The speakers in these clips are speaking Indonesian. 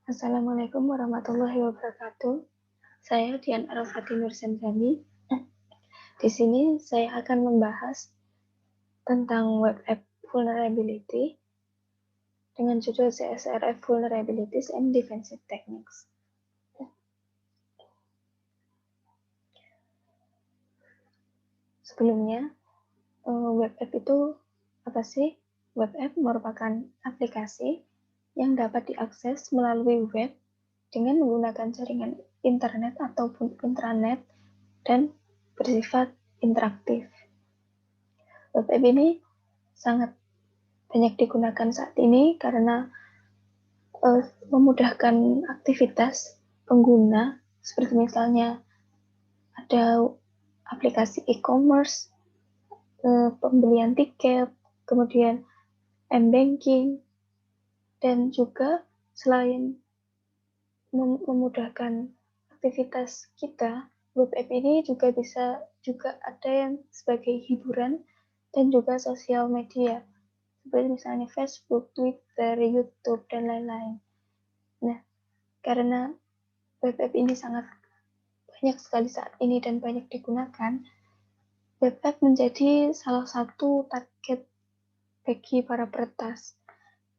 Assalamualaikum warahmatullahi wabarakatuh. Saya Dian Arafati Nursendrani. Di sini saya akan membahas tentang web app vulnerability dengan judul CSRF Vulnerabilities and Defensive Techniques. Sebelumnya, web app itu apa sih? Web app merupakan aplikasi yang dapat diakses melalui web dengan menggunakan jaringan internet ataupun intranet dan bersifat interaktif. Web app ini sangat banyak digunakan saat ini karena memudahkan aktivitas pengguna, seperti misalnya ada aplikasi e-commerce, pembelian tiket, kemudian m-banking, dan juga selain memudahkan aktivitas kita, web app ini juga ada yang sebagai hiburan dan juga sosial media, seperti misalnya Facebook, Twitter, YouTube, dan lain-lain. Nah, karena web app ini sangat banyak sekali saat ini dan banyak digunakan, web app menjadi salah satu target bagi para peretas.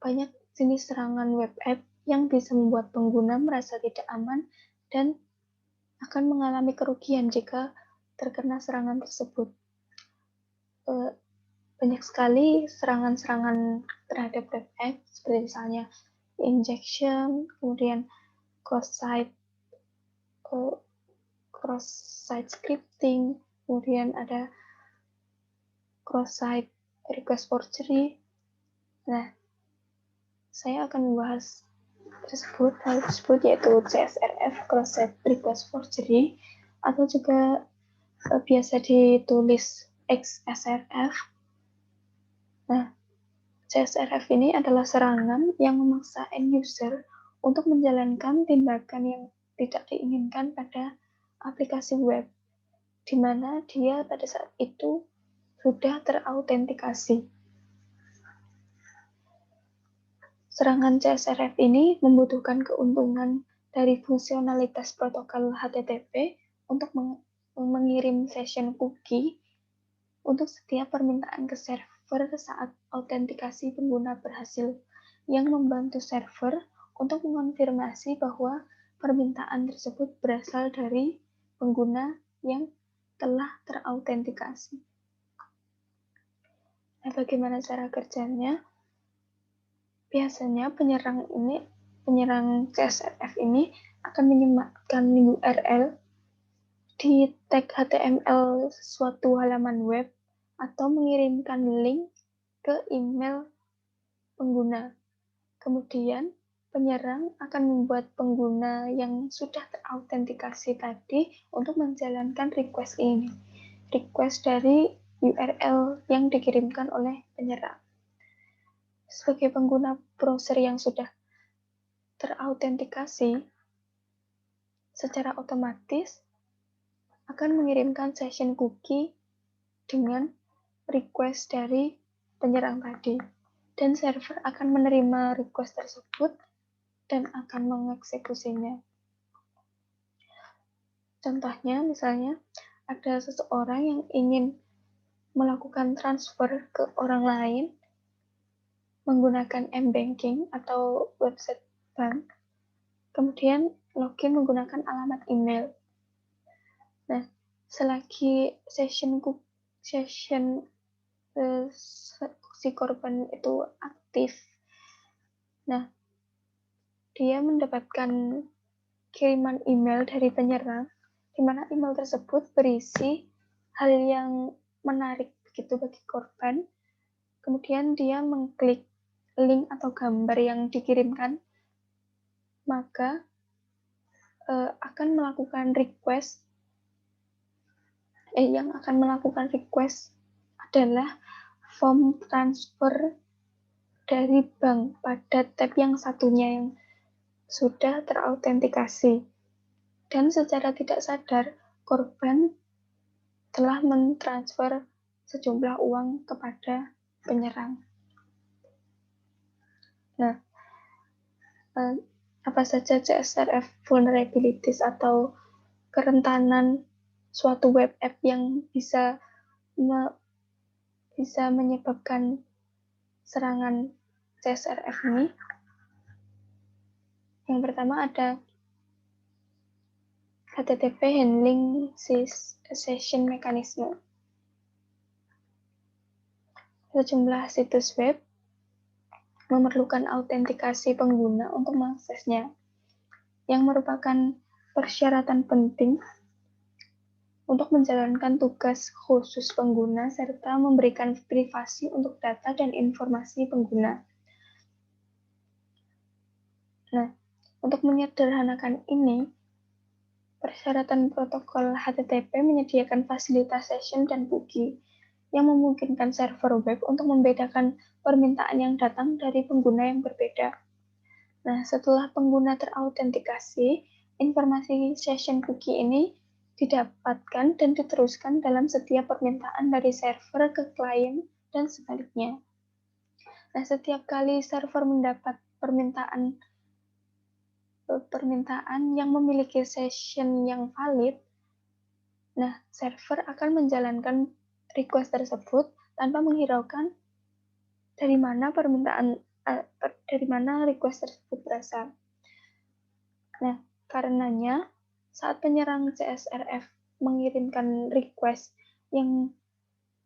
Banyak jenis serangan web app yang bisa membuat pengguna merasa tidak aman dan akan mengalami kerugian jika terkena serangan tersebut. Banyak sekali serangan-serangan terhadap web app, seperti misalnya injection, kemudian cross-site scripting, kemudian ada cross-site request forgery. Nah, saya akan membahas hal tersebut yaitu CSRF, cross-site request forgery, atau juga biasa ditulis XSRF. Nah, CSRF ini adalah serangan yang memaksa end user untuk menjalankan tindakan yang tidak diinginkan pada aplikasi web, di mana dia pada saat itu sudah terautentikasi. Serangan CSRF ini membutuhkan keuntungan dari fungsionalitas protokol HTTP untuk mengirim session cookie untuk setiap permintaan ke server saat autentikasi pengguna berhasil, yang membantu server untuk mengonfirmasi bahwa permintaan tersebut berasal dari pengguna yang telah terautentikasi. Nah, bagaimana cara kerjanya? Biasanya penyerang CSRF ini akan menyematkan URL di tag HTML suatu halaman web atau mengirimkan link ke email pengguna. Kemudian, penyerang akan membuat pengguna yang sudah terautentikasi tadi untuk menjalankan request ini. Request dari URL yang dikirimkan oleh penyerang. Sebagai pengguna browser yang sudah terautentikasi, secara otomatis akan mengirimkan session cookie dengan request dari penyerang tadi. Dan server akan menerima request tersebut dan akan mengeksekusinya. Contohnya, misalnya, ada seseorang yang ingin melakukan transfer ke orang lain menggunakan m-banking atau website bank, kemudian login menggunakan alamat email. Nah, selagi si korban itu aktif, nah, dia mendapatkan kiriman email dari penyerang, di mana email tersebut berisi hal yang menarik begitu bagi korban. Kemudian dia mengklik link atau gambar yang dikirimkan, maka akan melakukan request adalah form transfer dari bank pada tab yang satunya yang sudah terautentikasi. Dan secara tidak sadar, korban telah mentransfer sejumlah uang kepada penyerang. Nah, apa saja CSRF vulnerabilities atau kerentanan suatu web app yang bisa menyebabkan serangan CSRF ini. Yang pertama ada HTTP Handling Session Mechanism. Sejumlah situs web memerlukan autentikasi pengguna untuk mengaksesnya, yang merupakan persyaratan penting untuk menjalankan tugas khusus pengguna serta memberikan privasi untuk data dan informasi pengguna. Nah, untuk menyederhanakan ini, persyaratan protokol HTTP menyediakan fasilitas session dan cookie yang memungkinkan server web untuk membedakan permintaan yang datang dari pengguna yang berbeda. Nah, setelah pengguna terautentikasi, informasi session cookie ini didapatkan dan diteruskan dalam setiap permintaan dari server ke klien dan sebaliknya. Nah, setiap kali server mendapat permintaan yang memiliki session yang valid, nah, server akan menjalankan request tersebut tanpa menghiraukan dari mana request tersebut berasal. Nah, karenanya saat penyerang CSRF mengirimkan request yang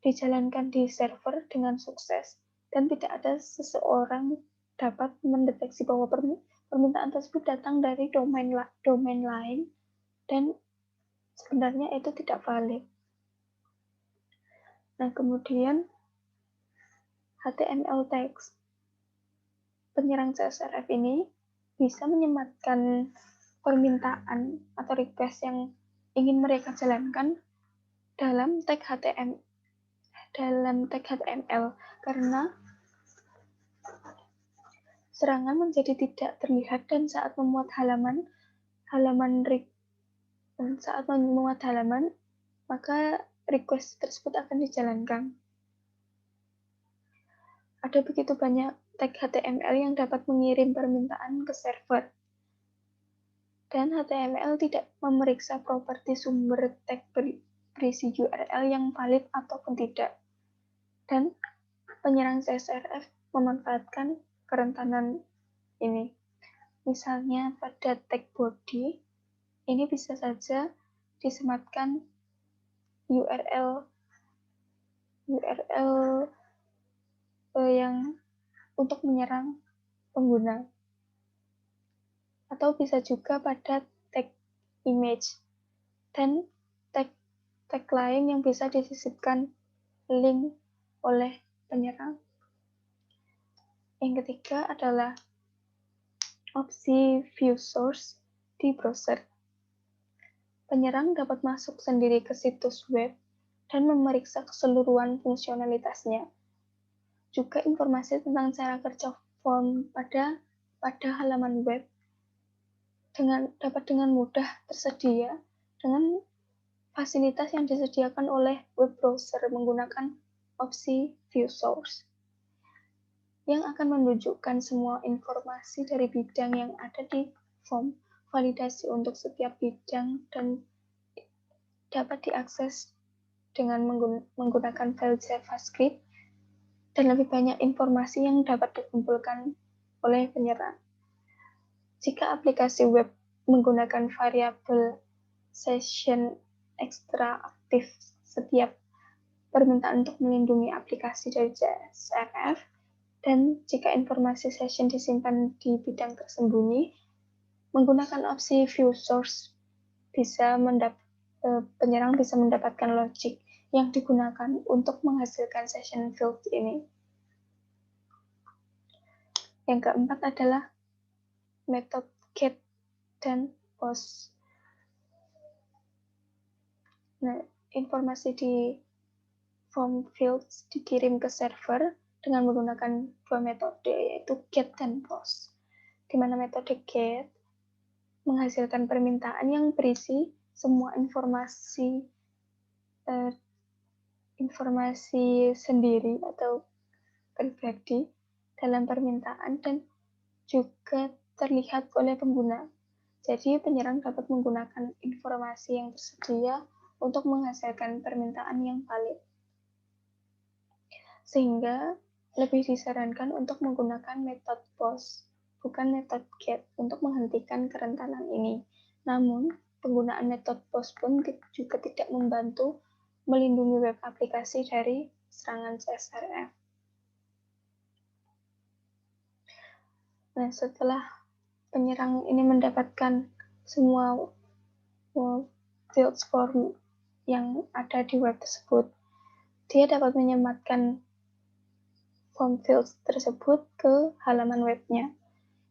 dijalankan di server dengan sukses dan tidak ada seseorang dapat mendeteksi bahwa permintaan tersebut datang dari domain lain dan sebenarnya itu tidak valid. Nah, kemudian HTML text. Penyerang CSRF ini bisa menyematkan permintaan atau request yang ingin mereka jalankan dalam tag HTML karena serangan menjadi tidak terlihat dan saat memuat halaman maka request tersebut akan dijalankan. Ada begitu banyak tag HTML yang dapat mengirim permintaan ke server. Dan HTML tidak memeriksa properti sumber tag berisi URL yang valid ataupun tidak. Dan penyerang CSRF memanfaatkan kerentanan ini. Misalnya pada tag body, ini bisa saja disematkan URL yang untuk menyerang pengguna. Atau bisa juga pada tag image dan tag lain yang bisa disisipkan link oleh penyerang. Yang ketiga adalah opsi view source di browser. Penyerang dapat masuk sendiri ke situs web dan memeriksa keseluruhan fungsionalitasnya. Juga informasi tentang cara kerja form pada halaman web dapat dengan mudah tersedia dengan fasilitas yang disediakan oleh web browser menggunakan opsi view source yang akan menunjukkan semua informasi dari bidang yang ada di form validasi untuk setiap bidang dan dapat diakses dengan menggunakan file JavaScript dan lebih banyak informasi yang dapat dikumpulkan oleh penyerang. Jika aplikasi web menggunakan variabel session ekstra aktif setiap permintaan untuk melindungi aplikasi dari CSRF, dan jika informasi session disimpan di bidang tersembunyi, menggunakan opsi view source penyerang bisa mendapatkan logic yang digunakan untuk menghasilkan session field ini. Yang keempat adalah metode get dan post. Nah, informasi di form fields dikirim ke server dengan menggunakan dua metode, yaitu get dan post. Di mana metode get menghasilkan permintaan yang berisi semua informasi sendiri atau pribadi dalam permintaan dan juga terlihat oleh pengguna. Jadi, penyerang dapat menggunakan informasi yang tersedia untuk menghasilkan permintaan yang valid. Sehingga lebih disarankan untuk menggunakan metode POST, bukan metode GET untuk menghentikan kerentanan ini. Namun, penggunaan metode POST pun juga tidak membantu melindungi web aplikasi dari serangan CSRF. Nah, setelah penyerang ini mendapatkan semua fields form yang ada di web tersebut, dia dapat menyematkan form fields tersebut ke halaman webnya,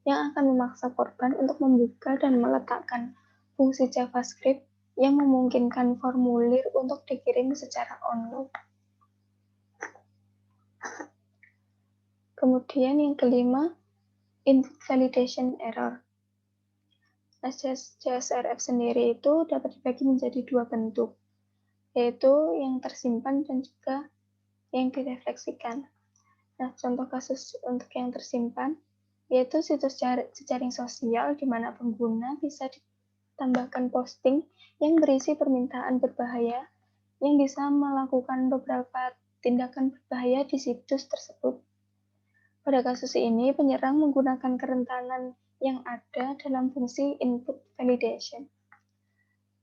yang akan memaksa korban untuk membuka dan meletakkan fungsi JavaScript yang memungkinkan formulir untuk dikirim secara online. Kemudian yang kelima, input validation error. CSRF sendiri itu dapat dibagi menjadi dua bentuk, yaitu yang tersimpan dan juga yang direfleksikan. Nah, contoh kasus untuk yang tersimpan, yaitu situs jejaring sosial di mana pengguna bisa ditambahkan posting yang berisi permintaan berbahaya yang bisa melakukan beberapa tindakan berbahaya di situs tersebut. Pada kasus ini, penyerang menggunakan kerentanan yang ada dalam fungsi input validation.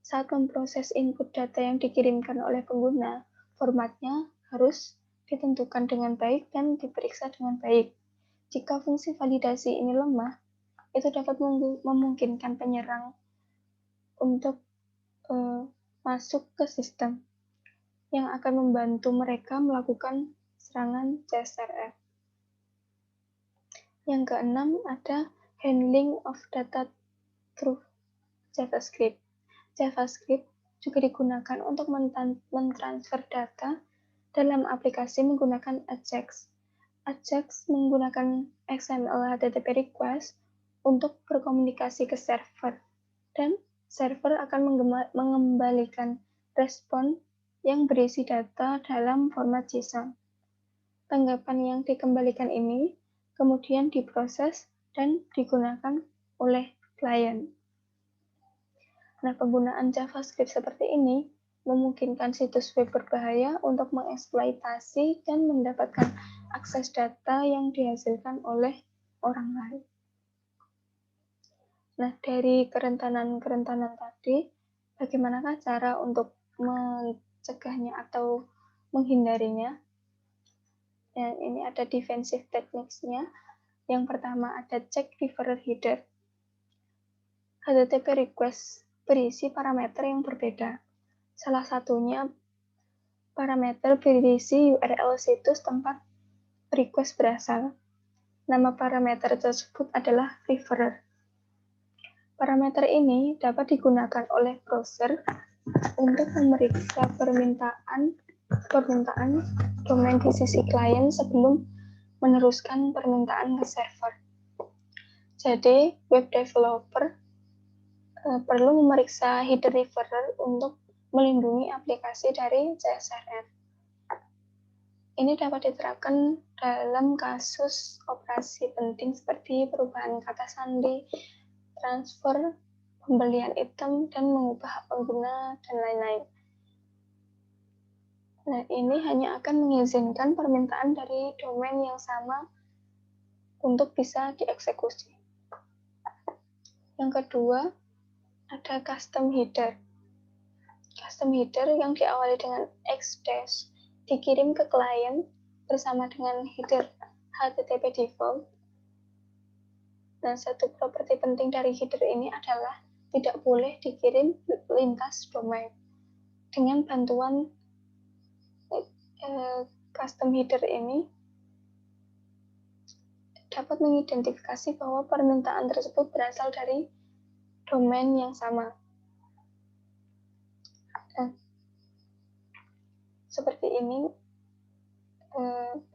Saat memproses input data yang dikirimkan oleh pengguna, formatnya harus ditentukan dengan baik dan diperiksa dengan baik. Jika fungsi validasi ini lemah, itu dapat memungkinkan penyerang untuk masuk ke sistem yang akan membantu mereka melakukan serangan CSRF. Yang keenam ada handling of data through JavaScript. JavaScript juga digunakan untuk mentransfer data dalam aplikasi menggunakan AJAX. AJAX menggunakan XML HTTP request untuk berkomunikasi ke server, dan server akan mengembalikan respon yang berisi data dalam format JSON. Tanggapan yang dikembalikan ini kemudian diproses dan digunakan oleh klien. Nah, penggunaan JavaScript seperti ini memungkinkan situs web berbahaya untuk mengeksploitasi dan mendapatkan akses data yang dihasilkan oleh orang lain. Nah, dari kerentanan-kerentanan tadi, bagaimanakah cara untuk mencegahnya atau menghindarinya? Dan ini ada defensive techniques-nya. Yang pertama ada check referrer header. HTTP request berisi parameter yang berbeda. Salah satunya parameter berisi URL situs tempat request berasal. Nama parameter tersebut adalah referrer. Parameter ini dapat digunakan oleh browser untuk memeriksa permintaan domain di sisi klien sebelum meneruskan permintaan ke server. Jadi, web developer perlu memeriksa header referrer untuk melindungi aplikasi dari CSRF. Ini dapat diterapkan dalam kasus operasi penting seperti perubahan kata sandi, transfer, pembelian item, dan mengubah pengguna, dan lain-lain. Nah, ini hanya akan mengizinkan permintaan dari domain yang sama untuk bisa dieksekusi. Yang kedua, ada custom header. Custom header yang diawali dengan X- dikirim ke klien bersama dengan header HTTP default. Dan satu properti penting dari header ini adalah tidak boleh dikirim lintas domain. Dengan bantuan custom header ini dapat mengidentifikasi bahwa permintaan tersebut berasal dari domain yang sama. Seperti ini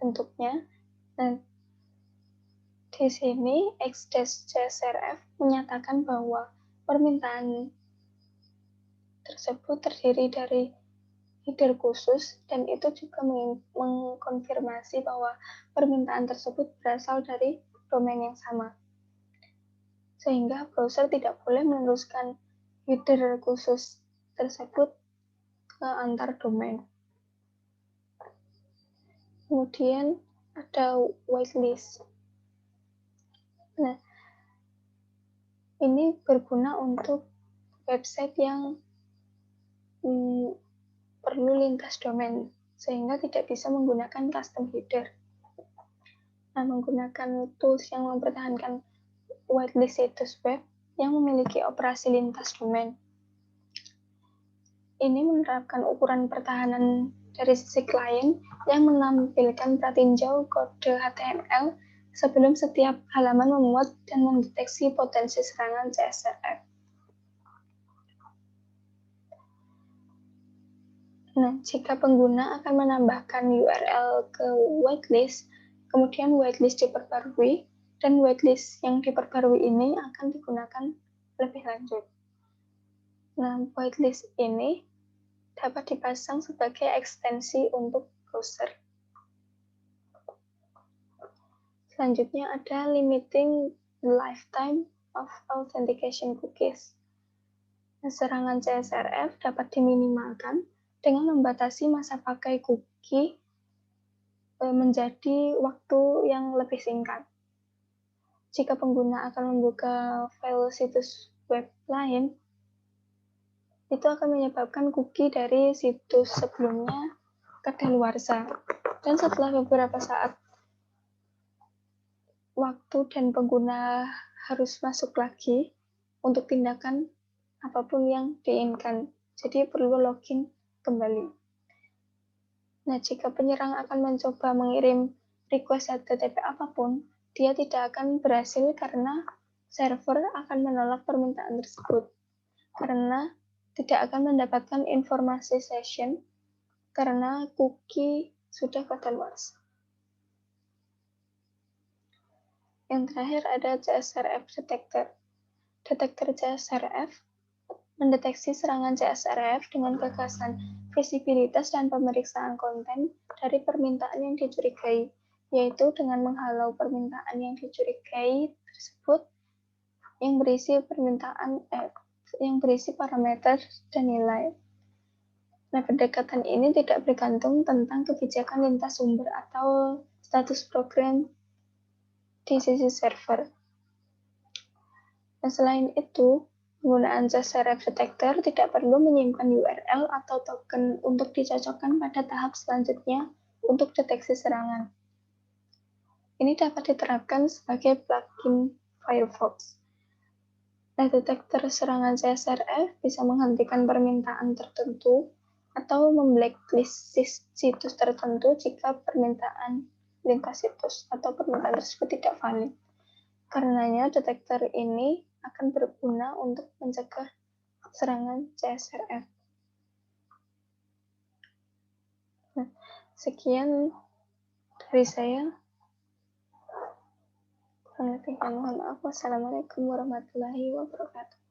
bentuknya. Dan di sini X-CSRF menyatakan bahwa permintaan tersebut terdiri dari header khusus, dan itu juga mengkonfirmasi bahwa permintaan tersebut berasal dari domain yang sama. sehingga browser tidak boleh meneruskan header khusus tersebut ke antar domain. Kemudian ada whitelist. Nah, ini berguna untuk website yang perlu lintas domain, sehingga tidak bisa menggunakan custom header. Nah, menggunakan tools yang mempertahankan whitelist situs web yang memiliki operasi lintas domain. Ini menerapkan ukuran pertahanan dari sisi klien yang menampilkan pratinjau kode HTML sebelum setiap halaman memuat dan mendeteksi potensi serangan CSRF. Nah, jika pengguna akan menambahkan URL ke whitelist, kemudian whitelist diperbarui, dan whitelist yang diperbarui ini akan digunakan lebih lanjut. Nah, whitelist ini dapat dipasang sebagai ekstensi untuk browser. Selanjutnya ada limiting the lifetime of authentication cookies. Nah, serangan CSRF dapat diminimalkan dengan membatasi masa pakai cookie menjadi waktu yang lebih singkat. Jika pengguna akan membuka file situs web lain, itu akan menyebabkan cookie dari situs sebelumnya kadaluarsa. Dan setelah beberapa saat, waktu dan pengguna harus masuk lagi untuk tindakan apapun yang diinginkan. Jadi perlu login kembali. Nah, jika penyerang akan mencoba mengirim request HTTP apapun, dia tidak akan berhasil karena server akan menolak permintaan tersebut. Karena tidak akan mendapatkan informasi session karena cookie sudah kadaluarsa. Yang terakhir ada CSRF detector. Detektor CSRF mendeteksi serangan CSRF dengan gagasan visibilitas dan pemeriksaan konten dari permintaan yang dicurigai, yaitu dengan menghalau permintaan yang dicurigai tersebut yang berisi parameter dan nilai. Nah, pendekatan ini tidak bergantung tentang kebijakan lintas sumber atau status program di sisi server. Dan selain itu, penggunaan CSRF detector tidak perlu menyimpan URL atau token untuk dicocokkan pada tahap selanjutnya untuk deteksi serangan. Ini dapat diterapkan sebagai plugin Firefox. Nah, detektor serangan CSRF bisa menghentikan permintaan tertentu atau memblacklist situs tertentu jika permintaan lintas situs atau permintaan tersebut tidak valid. Karenanya, detektor ini akan berguna untuk mencegah serangan CSRF. Nah, sekian dari saya. Kurang lebihnya mohon maaf. Wassalamualaikum warahmatullahi wabarakatuh.